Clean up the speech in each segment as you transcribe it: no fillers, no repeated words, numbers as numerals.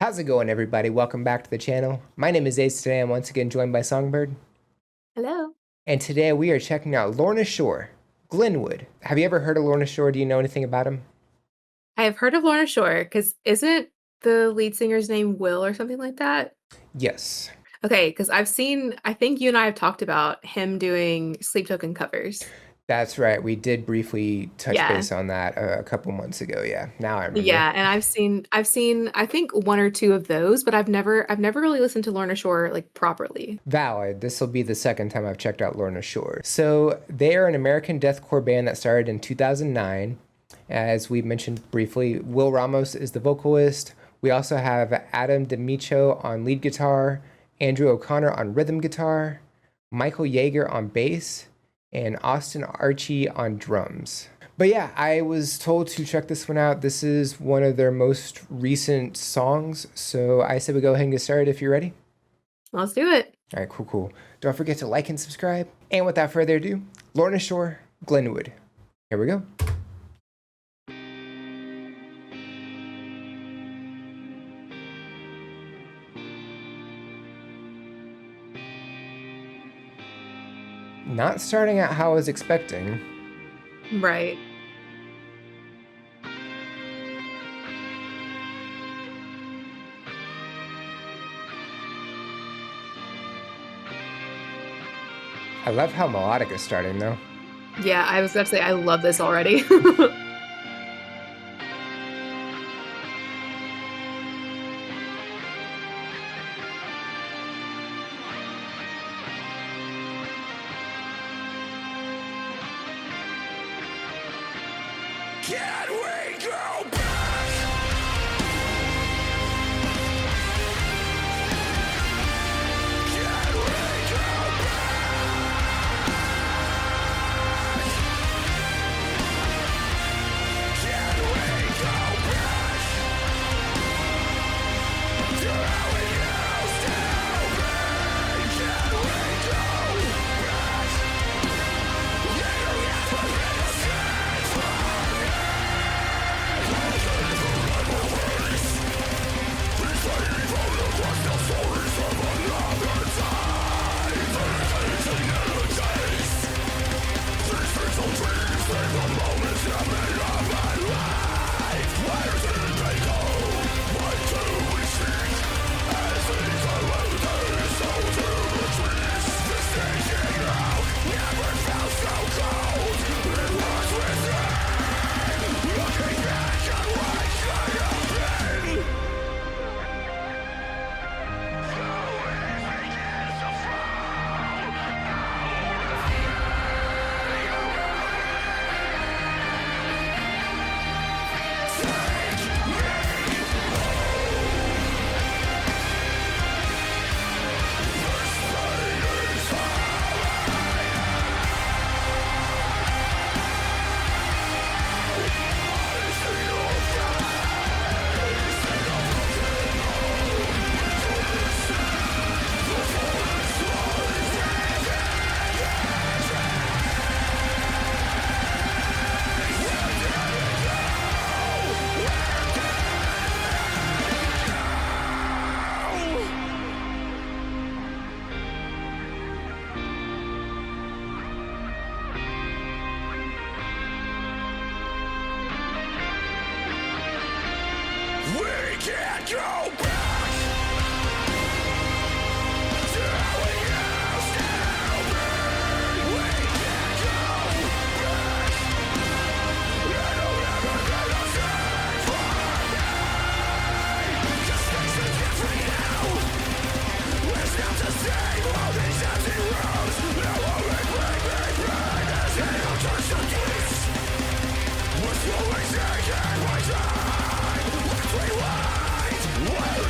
How's it going, everybody? Welcome back to the channel. My name is Ace. Today I'm once again joined by Songbird. Hello. And today we are checking out Lorna Shore, Glenwood. Have you ever heard of Lorna Shore? Do you know anything about him? I have heard of Lorna Shore because isn't the lead singer's name Will or something like that? Yes. Okay, because I think you and I have talked about him doing Sleep Token covers. That's right. We did briefly touch Yeah. base on that a couple months ago. Yeah, now I remember. Yeah, and I've seen I think one or two of those, but I've never really listened to Lorna Shore like properly. Valid. This will be the second time I've checked out Lorna Shore. So they are an American deathcore band that started in 2009. As we mentioned briefly, Will Ramos is the vocalist. We also have Adam DiMiccio on lead guitar, Andrew O'Connor on rhythm guitar, Michael Yeager on bass, and Austin Archie on drums. But yeah, I was told to check this one out. This is one of their most recent songs, so I said we go ahead and get started if you're ready. Let's do it. All right, cool. Don't forget to like and subscribe. And without further ado, Lorna Shore, Glenwood. Here we go. Not starting out how I was expecting. Right. I love how melodic it's starting though. Yeah, I was about to say I love this already. Can we go back? Can we go back? Can we go back to how it used to be? Can we go back? You never been the same for me. We can't go back to how it used to be. We can't go back. It'll never be the same for me. 'Cause things are different now. It's not the same. All these empty rooms. Now all we bring is hell turns to peace. We're slowly taking my time. Rewind.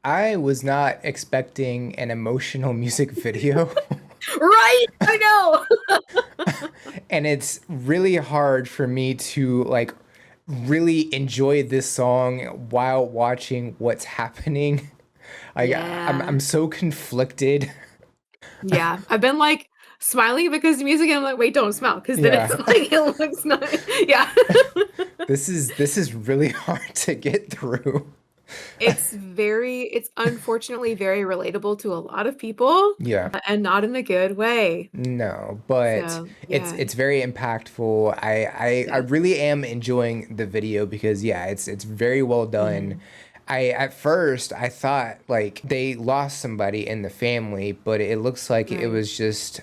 I was not expecting an emotional music video. Right? I know. And it's really hard for me to like really enjoy this song while watching what's happening. Like Yeah. I'm so conflicted. Yeah. I've been like smiling because the music, and I'm like, wait, don't smile, because then it's Yeah. like it looks not. Yeah. This is really hard to get through. It's unfortunately very relatable to a lot of people, Yeah. and not in a good way. No, but So, it's yeah. it's very impactful. I Yeah. really am enjoying the video because yeah, it's very well done. Mhm. I at first I thought like they lost somebody in the family, but it looks like it Right. was just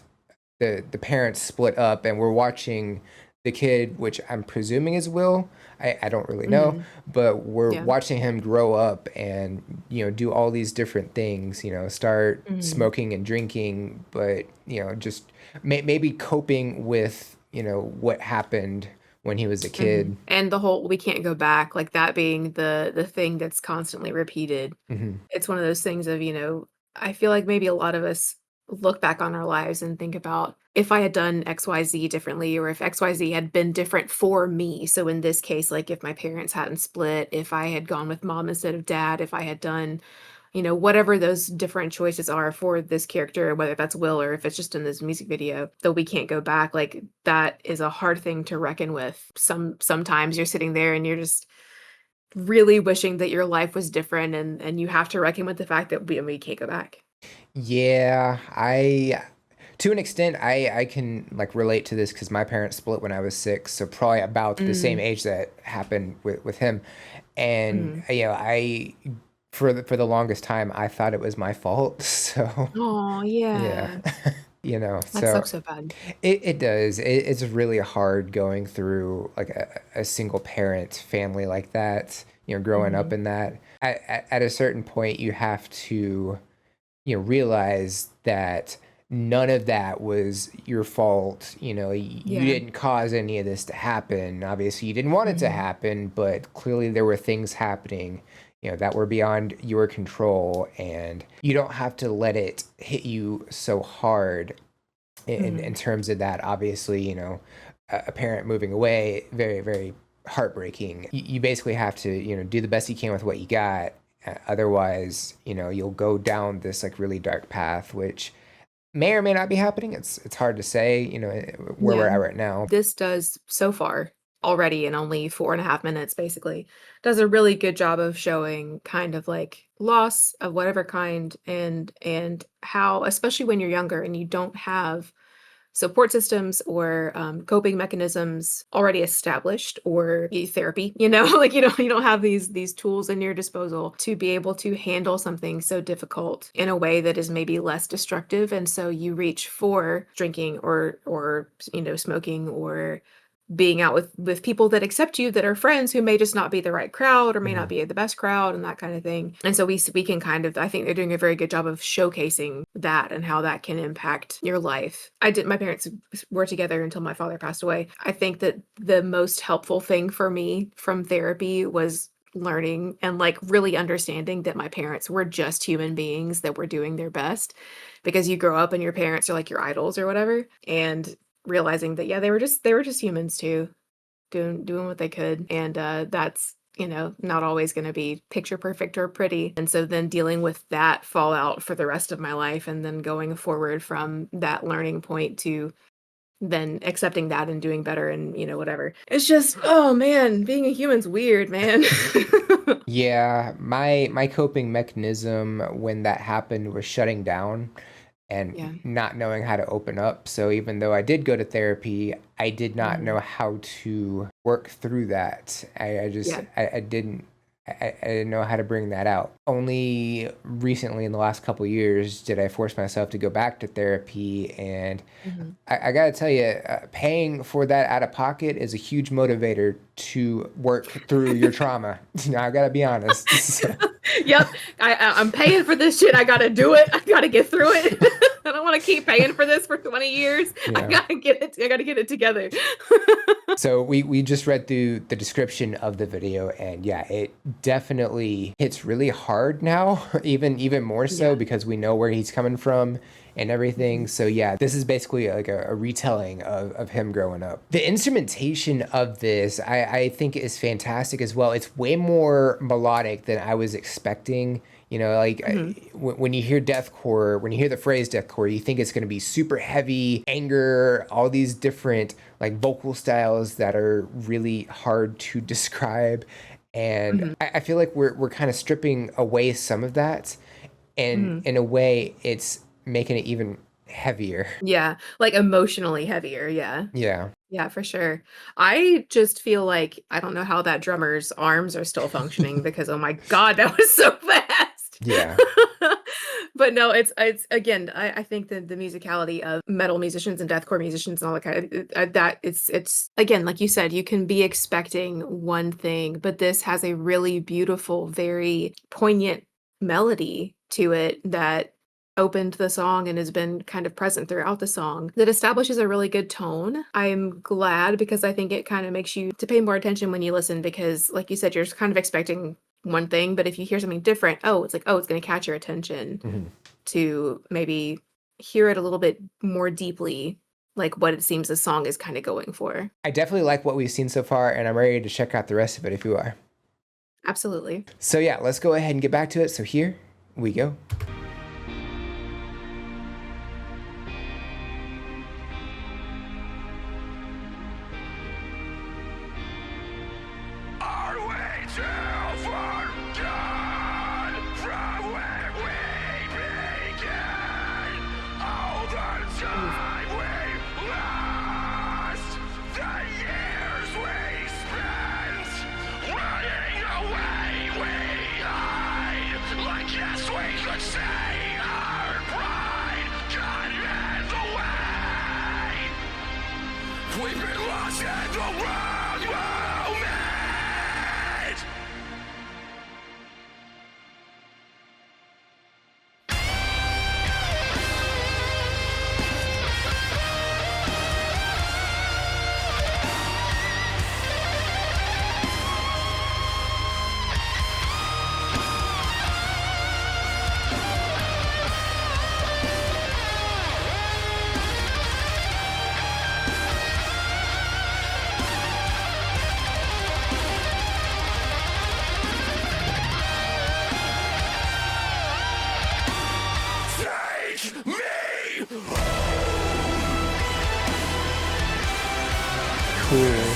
the parents split up and we're watching the kid, which I'm presuming is Will. I don't really know, Mhm. but we're Yeah. watching him grow up and do all these different things, start Mhm. smoking and drinking, but just maybe coping with what happened when he was a Mhm. kid. And the whole "we can't go back," like, that being the thing that's constantly repeated. Hmm. It's one of those things of, I feel like maybe a lot of us look back on our lives and think about, if I had done XYZ differently, or if XYZ had been different for me. So in this case, like, if my parents hadn't split, if I had gone with mom instead of dad, if I had done, whatever those different choices are for this character, whether that's Will or if it's just in this music video, though we can't go back, like, that is a hard thing to reckon with. Sometimes you're sitting there and you're just really wishing that your life was different, and you have to reckon with the fact that we can't go back. Yeah, I to an extent I can like relate to this because my parents split when I was 6, so probably about the same Mm, age that happened with him. And mhm. I for the longest time I thought it was my fault. So Aw, yeah. yeah. That So sucks so bad. it does. It's really hard going through like a single parent family like that, growing up Mhm, in that. At a certain point, you have to realize that none of that was your fault. You yeah. didn't cause any of this to happen. Obviously, you didn't want it to Mhm, happen, but clearly there were things happening, that were beyond your control, and you don't have to let it hit you so hard in mhm. terms of that. Obviously, a parent moving away, very, very heartbreaking. You basically have to, do the best you can with what you got. Otherwise, you'll go down this like really dark path, which may or may not be happening. It's hard to say, where we're Yeah. at right now. This does so far already, in only 4.5 minutes, basically, does a really good job of showing kind of like loss of whatever kind, and how, especially when you're younger and you don't have support systems or coping mechanisms already established, or therapy, like, you don't have these tools in your disposal to be able to handle something so difficult in a way that is maybe less destructive, and so you reach for drinking, or smoking, or being out with people that accept you, that are friends, who may just not be the right crowd, or may not Mhm. be the best crowd, and that kind of thing. And so we can kind of, I think they're doing a very good job of showcasing that and how that can impact your life. My parents were together until my father passed away. I think that the most helpful thing for me from therapy was learning and like really understanding that my parents were just human beings that were doing their best, because you grow up and your parents are like your idols or whatever, and realizing that, yeah, they were just humans too, doing what they could, and, that's, not always gonna be picture perfect or pretty, and so then dealing with that fallout for the rest of my life, and then going forward from that learning point to then accepting that and doing better, and, whatever. It's just, oh man, being a human's weird, man. Yeah, my coping mechanism when that happened was shutting down and Yeah. not knowing how to open up. So even though I did go to therapy, I did not know Mhm. how to work through that. I just Yeah. I didn't I didn't know how to bring that out. Only recently in the last couple years did I force myself to go back to therapy, and Mhm. I gotta tell you, paying for that out of pocket is a huge motivator to work through your trauma. I gotta be honest. So, Yep. I'm paying for this shit, I gotta do it, I gotta get through it. I don't want to keep paying for this for 20 years. I Yeah. gotta get it. I gotta get it together. So we just read through the description of the video, and yeah, it definitely hits really hard now, even more so Yeah. because we know where he's coming from and everything. So yeah, this is basically like a retelling of him growing up. The instrumentation of this, I think, is fantastic as well. It's way more melodic than I was expecting. You know, like when you hear deathcore, when you hear the phrase deathcore, you think it's going to be super heavy, anger, all these different like vocal styles that are really hard to describe. And I feel like we're kind of stripping away some of that. And in a way, it's making it even heavier. Yeah, like emotionally heavier. Yeah. Yeah. Yeah, for sure. I just feel like I don't know how that drummer's arms are still functioning because oh my God, that was so fast. Yeah. But no, it's again, I think that the musicality of metal musicians and deathcore musicians and all that kind of that it's again, like you said, you can be expecting one thing, but this has a really beautiful, very poignant melody to it that opened the song and has been kind of present throughout the song that establishes a really good tone. I'm glad because I think it kind of makes you to pay more attention when you listen because like you said, you're just kind of expecting one thing, but if you hear something different, it's like, it's going to catch your attention to maybe hear it a little bit more deeply, like what it seems the song is kind of going for. I definitely like what we've seen so far, and I'm ready to check out the rest of it if you are. Absolutely. So yeah, let's go ahead and get back to it. So here we go. Are we too far gone from where we began? All the time we lost, the years we spent running away, we hide. Like yes, we could say our pride got in the way. We've been lost in the wrong moment. Take me Cool.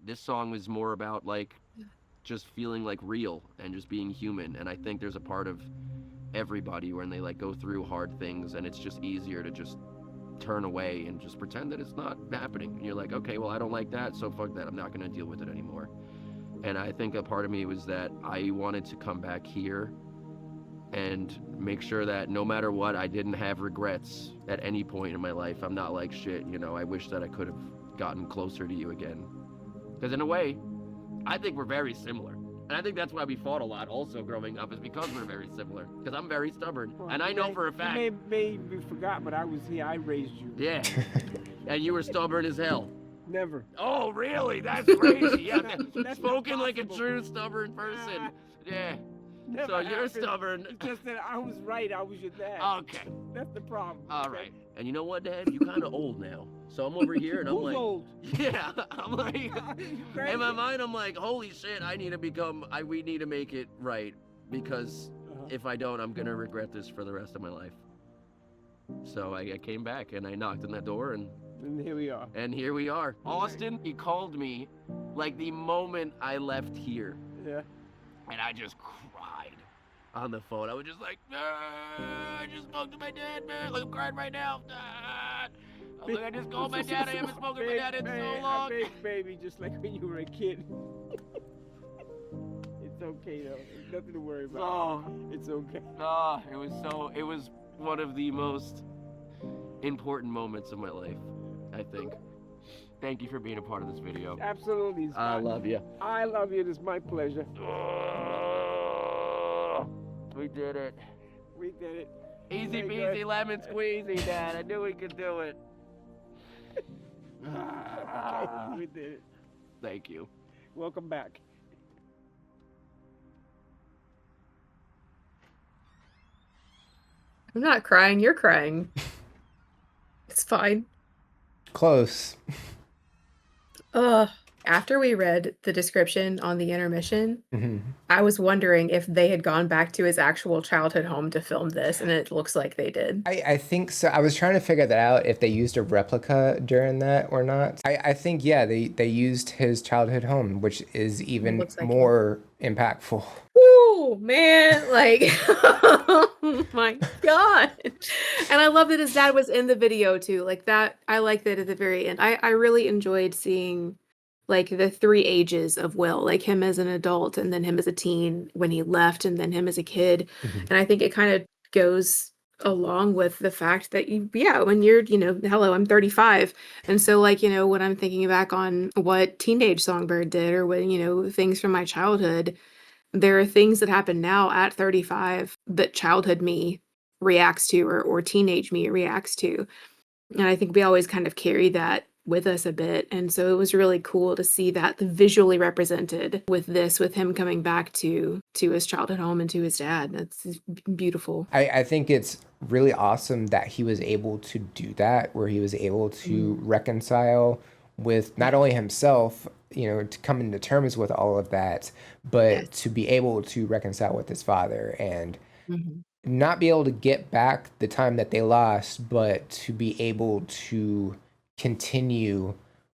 This song was more about like just feeling like real and just being human. And I think there's a part of everybody when they like go through hard things and it's just easier to just turn away and just pretend that it's not happening. And you're like, okay, well, I don't like that, so fuck that. I'm not going to deal with it anymore. And I think a part of me was that I wanted to come back here and make sure that no matter what, I didn't have regrets at any point in my life. I'm not like, shit, you know, I wish that I could have gotten closer to you again. Because in a way, I think we're very similar. And I think that's why we fought a lot also growing up, is because we're very similar. Because I'm very stubborn. Well, and I know for a fact. You may forgot, but I was here. I raised you. Yeah. And you were stubborn as hell. Never. Oh, really? That's crazy. Yeah, That's spoken not like a possible. true stubborn person. Yeah. Never So you're happened. stubborn. It's just that I was right. I was your dad. Okay. That's the problem. All okay? right. And you know what, Dad? You're kind of old now. So I'm over here and I'm Who's like, old? yeah, I'm like, You crazy? in my mind, I'm like, holy shit, we need to make it right, because if I don't, I'm gonna regret this for the rest of my life. So I came back and I knocked on that door, and here we are. And here we are. Austin, he called me like the moment I left here. Yeah. And I just cried on the phone. I was just like, I just spoke to my dad, man. Like, I'm crying right now. I'm like, I just called my dad. I haven't spoken to my dad in so long. Baby, just like when you were a kid. It's okay, though. There's nothing to worry about. Oh, It's okay. it was one of the most important moments of my life, I think. Thank you for being a part of this video. Absolutely. It's I fine. love you. I love you. It's my pleasure. We did it. We did it. Easy Very peasy good. lemon squeezy, Dad. I knew we could do it. Okay, we did it. Thank you. Welcome back. I'm not crying. You're crying. It's fine. Close. After we read the description on the intermission, Mhm. I was wondering if they had gone back to his actual childhood home to film this, and it looks like they did. I think so. I was trying to figure that out, if they used a replica during that or not. I think, yeah, they used his childhood home, which is even Looks like it. more impactful. Ooh, man, like, oh my God. And I love that his dad was in the video too. Like that, I like that at the very end. I really enjoyed seeing like the three ages of Will, like him as an adult and then him as a teen when he left and then him as a kid. Mhm. And I think it kind of goes along with the fact that when you're, hello, I'm 35. And so like, when I'm thinking back on what Teenage Songbird did or when, things from my childhood, there are things that happen now at 35 that childhood me reacts to or teenage me reacts to. And I think we always kind of carry that with us a bit. And so it was really cool to see that visually represented with him coming back to his childhood home and to his dad. That's beautiful. I think it's really awesome that he was able to do that, where he was able to reconcile with not only himself, to come into terms with all of that, but Yes. to be able to reconcile with his father and Mhm. not be able to get back the time that they lost, but to be able to continue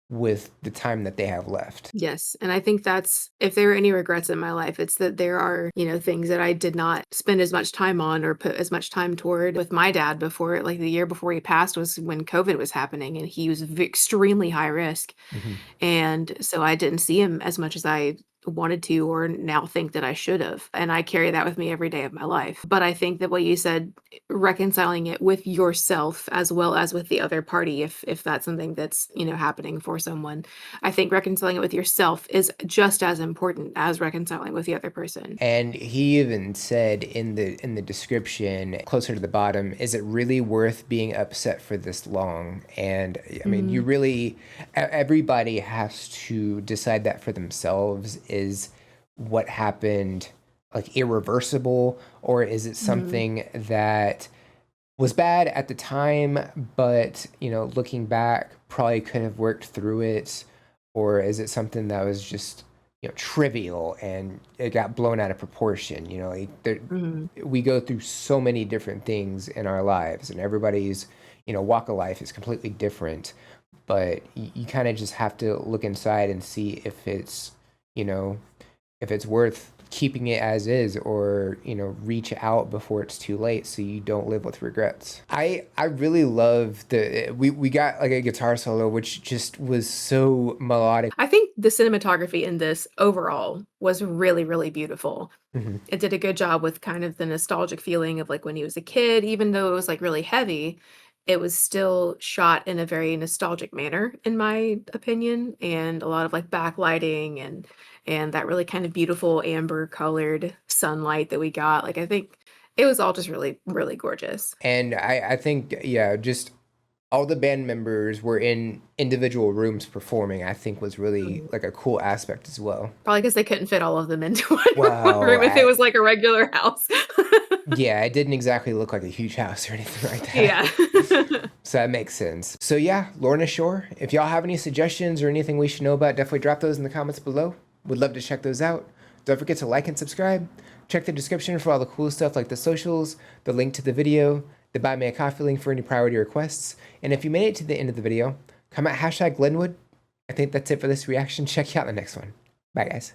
with the time that they have left. Yes. And I think that's, if there are any regrets in my life, it's that there are, things that I did not spend as much time on or put as much time toward with my dad before, like the year before he passed was when COVID was happening and he was extremely high risk. Mhm. And so I didn't see him as much as I wanted to or now think that I should have. And I carry that with me every day of my life. But I think that what you said, reconciling it with yourself as well as with the other party, if that's something that's, happening for someone, I think reconciling it with yourself is just as important as reconciling with the other person. And he even said in the description, closer to the bottom, is it really worth being upset for this long? And I mean, you really, everybody has to decide that for themselves. Is what happened like irreversible, or is it something that was bad at the time, but looking back probably could have worked through it? Or is it something that was just trivial and it got blown out of proportion? We go through so many different things in our lives, and everybody's walk of life is completely different, but you kind of just have to look inside and see if it's if it's worth keeping it as is, or reach out before it's too late so you don't live with regrets. I really love we got like a guitar solo which just was so melodic. I think the cinematography in this overall was really, really beautiful. Mhm. It did a good job with kind of the nostalgic feeling of like when he was a kid, even though it was like really heavy, it was still shot in a very nostalgic manner, in my opinion, and a lot of like backlighting and that really kind of beautiful amber colored sunlight that we got. Like I think it was all just really, really gorgeous. And I think, yeah, just all the band members were in individual rooms performing, I think was really like a cool aspect as well. Probably because they couldn't fit all of them into one Well, room if it was like a regular house. Yeah, it didn't exactly look like a huge house or anything like that. Yeah. So that makes sense. So yeah, Lorna Shore, if y'all have any suggestions or anything we should know about, definitely drop those in the comments below. Would love to check those out. Don't forget to like and subscribe. Check the description for all the cool stuff like the socials, the link to the video, the buy me a coffee link for any priority requests. And if you made it to the end of the video, comment #Glenwood. I think that's it for this reaction. Check you out in the next one. Bye guys.